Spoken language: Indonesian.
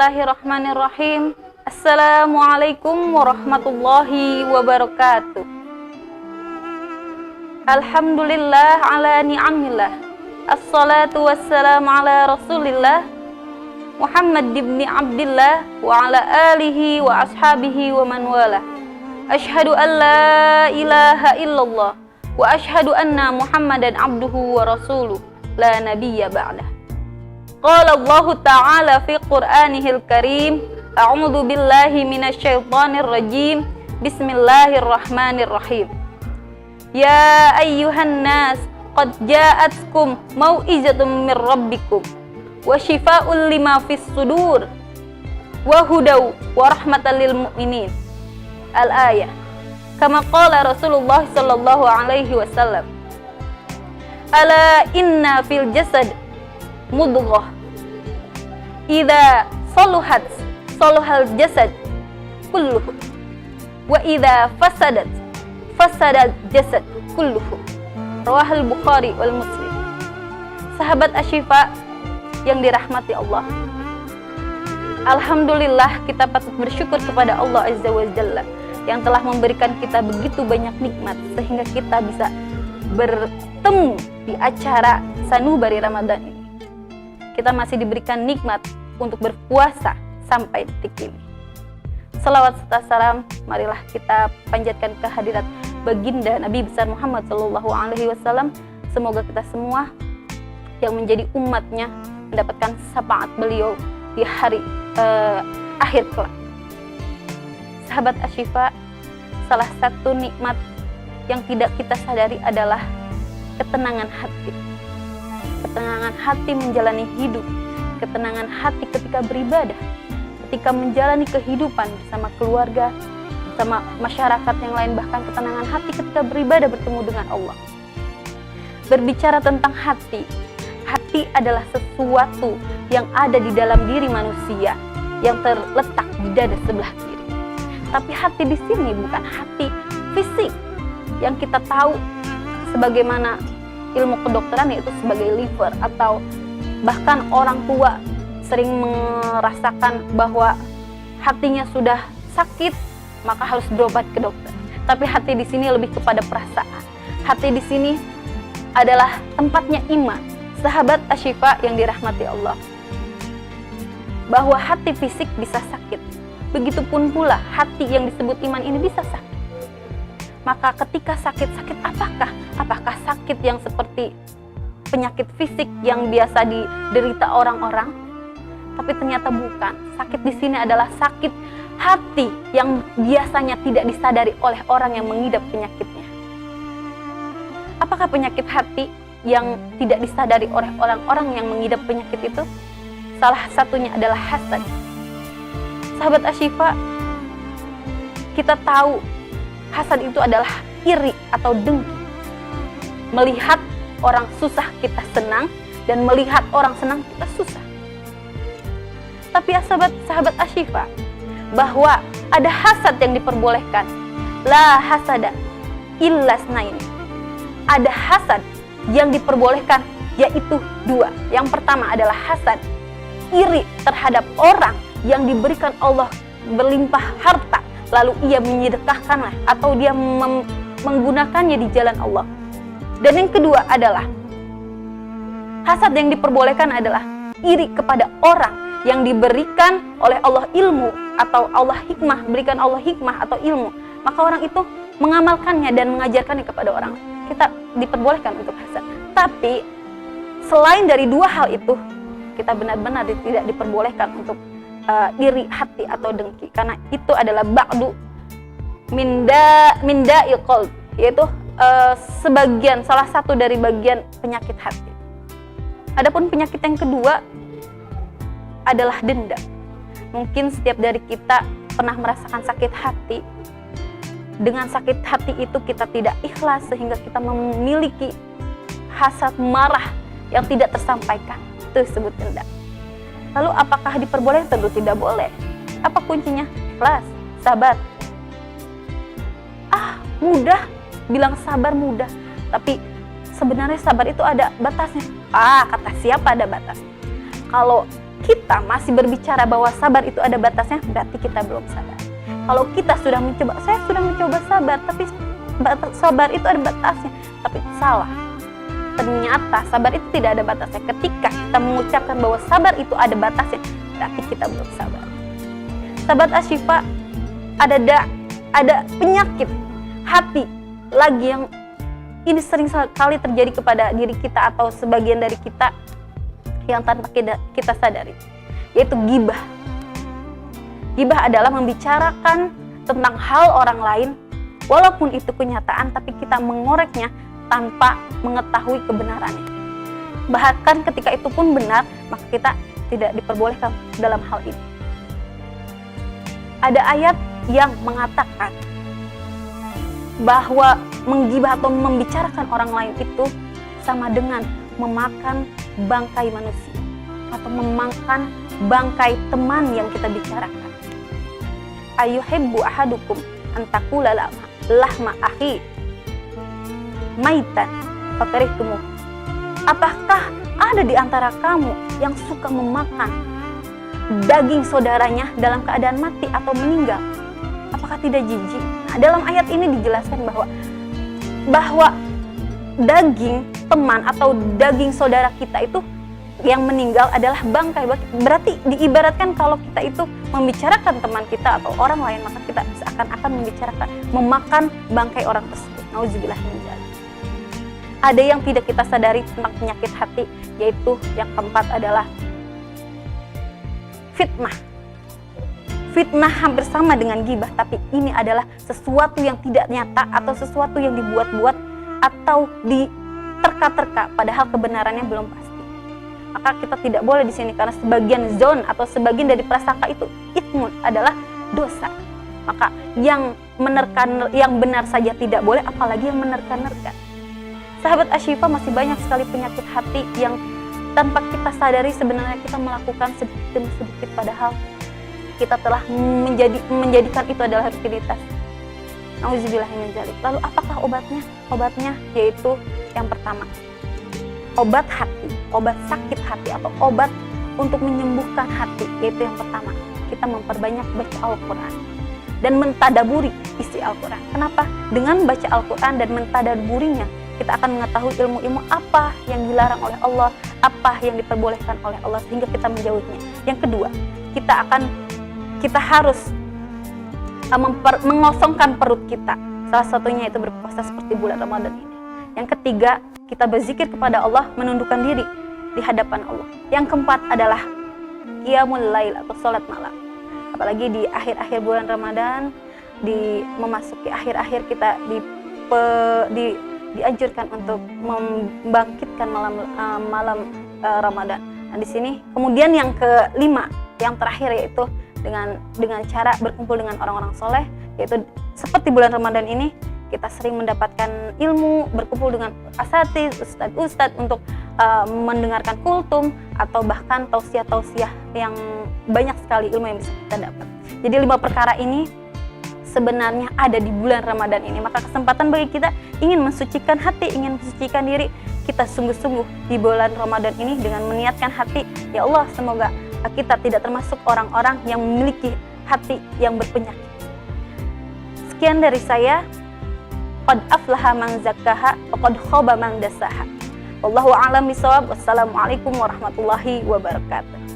Bismillahirrahmanirrahim. Assalamualaikum warahmatullahi wabarakatuh. Alhamdulillah ala ni'amillah. Assalatu wassalamu ala rasulillah Muhammad ibn Abdillah wa ala alihi wa ashabihi wa man wala. Ashhadu an la ilaha illallah wa ashhadu anna Muhammadan abduhu wa rasuluh la nabiyya ba'dah. Qala Allah ta'ala fi Qur'anihil Karim, a'udzu billahi minasyaitonir rajim. Bismillahirrahmanirrahim. Ya ayyuhan nas, qad ja'atkum mau'izatun mir rabbikum wa shifaa'un lima fis sudur wa hudaw wa rahmatan lil mu'minin. Al-ayah. Kama qala Rasulullah sallallahu alaihi wasallam, ala inna fil jasad mudghah idza saluhat saluhal jasad kulluhu wa idza fasadat fasadal jasad kulluhu. Rawahul Bukhari wal Muslim. Sahabat Asyifa yang dirahmati Allah, alhamdulillah kita patut bersyukur kepada Allah Azza wa Jalla yang telah memberikan kita begitu banyak nikmat sehingga kita bisa bertemu di acara Sanubari Ramadan ini. Kita masih diberikan nikmat untuk berpuasa sampai detik ini. Salawat serta salam marilah kita panjatkan kehadirat baginda Nabi besar Muhammad sallallahu alaihi wasallam. Semoga kita semua yang menjadi umatnya mendapatkan syafaat beliau di hari akhir kelak. Sahabat Asyifa, salah satu nikmat yang tidak kita sadari adalah ketenangan hati. Ketenangan hati menjalani hidup, ketenangan hati ketika beribadah, ketika menjalani kehidupan bersama keluarga, bersama masyarakat yang lain, bahkan ketenangan hati ketika beribadah bertemu dengan Allah. Berbicara tentang hati, hati adalah sesuatu yang ada di dalam diri manusia yang terletak di dada sebelah kiri. Tapi hati di sini bukan hati fisik yang kita tahu sebagaimana ilmu kedokteran, yaitu sebagai liver, atau bahkan orang tua sering merasakan bahwa hatinya sudah sakit maka harus berobat ke dokter. Tapi hati di sini lebih kepada perasaan. Hati di sini adalah tempatnya iman. Sahabat Asyifa yang dirahmati Allah, bahwa hati fisik bisa sakit, begitupun pula hati yang disebut iman ini bisa sakit. Maka ketika sakit apakah? Apakah sakit yang seperti penyakit fisik yang biasa diderita orang-orang? Tapi ternyata bukan. Sakit di sini adalah sakit hati yang biasanya tidak disadari oleh orang yang mengidap penyakitnya. Apakah penyakit hati yang tidak disadari oleh orang-orang yang mengidap penyakit itu? Salah satunya adalah hasad. Sahabat Asyifa, kita tahu hasad itu adalah iri atau dengki. Melihat orang susah kita senang, dan melihat orang senang kita susah. Tapi ya sahabat Asyifa, bahwa ada hasad yang diperbolehkan. La hasada illa snain. Ada hasad yang diperbolehkan, yaitu dua. Yang pertama adalah hasad iri terhadap orang yang diberikan Allah berlimpah harta, lalu ia menyedekahkanlah atau dia menggunakannya di jalan Allah. Dan yang kedua adalah hasad yang diperbolehkan adalah iri kepada orang yang diberikan oleh Allah ilmu atau Allah hikmah, berikan Allah hikmah atau ilmu, maka orang itu mengamalkannya dan mengajarkannya kepada orang. Kita diperbolehkan untuk hasad. Tapi selain dari dua hal itu, kita benar-benar tidak diperbolehkan untuk iri hati atau dengki, karena itu adalah ba'du minda'il qalb, yaitu sebagian, salah satu dari bagian penyakit hati. Adapun penyakit yang kedua adalah dendam. Mungkin setiap dari kita pernah merasakan sakit hati. Dengan sakit hati itu kita tidak ikhlas sehingga kita memiliki hasad marah yang tidak tersampaikan. Itu disebut dendam. Lalu apakah diperbolehkan? Tentu tidak boleh. Apa kuncinya? Ikhlas, sabar. Mudah, bilang sabar mudah. Tapi sebenarnya sabar itu ada batasnya. Kata siapa ada batasnya? Kalau kita masih berbicara bahwa sabar itu ada batasnya, berarti kita belum sabar. Kalau kita sudah mencoba, saya sudah mencoba sabar, tapi sabar itu ada batasnya, tapi salah. Ternyata sabar itu tidak ada batasnya. Ketika kita mengucapkan bahwa sabar itu ada batasnya, berarti kita belum sabar. Sahabat Asy-Syifa, ada penyakit hati lagi yang ini sering sekali terjadi kepada diri kita atau sebagian dari kita yang tanpa kita sadari, yaitu ghibah. Ghibah adalah membicarakan tentang hal orang lain, walaupun itu kenyataan, tapi kita mengoreknya tanpa mengetahui kebenarannya. Bahkan ketika itu pun benar, maka kita tidak diperbolehkan dalam hal ini. Ada ayat yang mengatakan bahwa menggibah atau membicarakan orang lain itu sama dengan memakan bangkai manusia atau memakan bangkai teman yang kita bicarakan. Ayuhibbu ahadukum antakula lahma akhi maitan fakarihtumuh. Apakah ada di antara kamu yang suka memakan daging saudaranya dalam keadaan mati atau meninggal? Apakah tidak jijik? Nah, dalam ayat ini dijelaskan bahwa daging teman atau daging saudara kita itu yang meninggal adalah bangkai. Berarti diibaratkan kalau kita itu membicarakan teman kita atau orang lain, maka kita seakan-akan memakan bangkai orang tersebut. Nauzubillah min dzalik. Ada yang tidak kita sadari tentang penyakit hati, yaitu yang keempat adalah fitnah. Fitnah hampir sama dengan ghibah, tapi ini adalah sesuatu yang tidak nyata atau sesuatu yang dibuat-buat atau diterka-terka, padahal kebenarannya belum pasti. Maka kita tidak boleh di sini karena sebagian zon atau sebagian dari prasangka itu itsmun adalah dosa. Maka yang benar saja tidak boleh, apalagi yang menerka-nerka. Sahabat Asy-Syifa, masih banyak sekali penyakit hati yang tanpa kita sadari sebenarnya kita melakukan sedikit demi sedikit, padahal kita telah menjadikan itu adalah rutinitas. Nauzubillah min dzalik. Lalu apakah obatnya? Obatnya yaitu yang pertama, obat hati, obat sakit hati atau obat untuk menyembuhkan hati, yaitu yang pertama, kita memperbanyak baca Al-Quran dan mentadaburi isi Al-Quran. Kenapa? Dengan baca Al-Quran dan mentadaburinya, kita akan mengetahui ilmu-ilmu apa yang dilarang oleh Allah, apa yang diperbolehkan oleh Allah, sehingga kita menjauhinya. Yang kedua, kita harus mengosongkan perut kita. Salah satunya itu berpuasa seperti bulan Ramadan ini. Yang ketiga, kita berzikir kepada Allah, menundukkan diri di hadapan Allah. Yang keempat adalah qiyamul lail atau salat malam. Apalagi di akhir-akhir bulan Ramadan, memasuki akhir-akhir kita dianjurkan untuk membangkitkan malam Ramadan. Nah, di sini kemudian yang kelima, yang terakhir, yaitu dengan cara berkumpul dengan orang-orang soleh, yaitu seperti bulan Ramadan ini kita sering mendapatkan ilmu, berkumpul dengan asatidz, ustadz untuk mendengarkan kultum atau bahkan tausiah-tausiah yang banyak sekali ilmu yang bisa kita dapat. Jadi 5 perkara ini sebenarnya ada di bulan Ramadan ini. Maka kesempatan bagi kita ingin mensucikan hati, ingin mensucikan diri, kita sungguh-sungguh di bulan Ramadan ini dengan meniatkan hati, ya Allah, semoga kita tidak termasuk orang-orang yang memiliki hati yang berpenyakit. Sekian dari saya. Qad aflaha man zakkaha wa qad khaba man dassaha. Wallahu a'lam bishawab. Wassalamualaikum warahmatullahi wabarakatuh.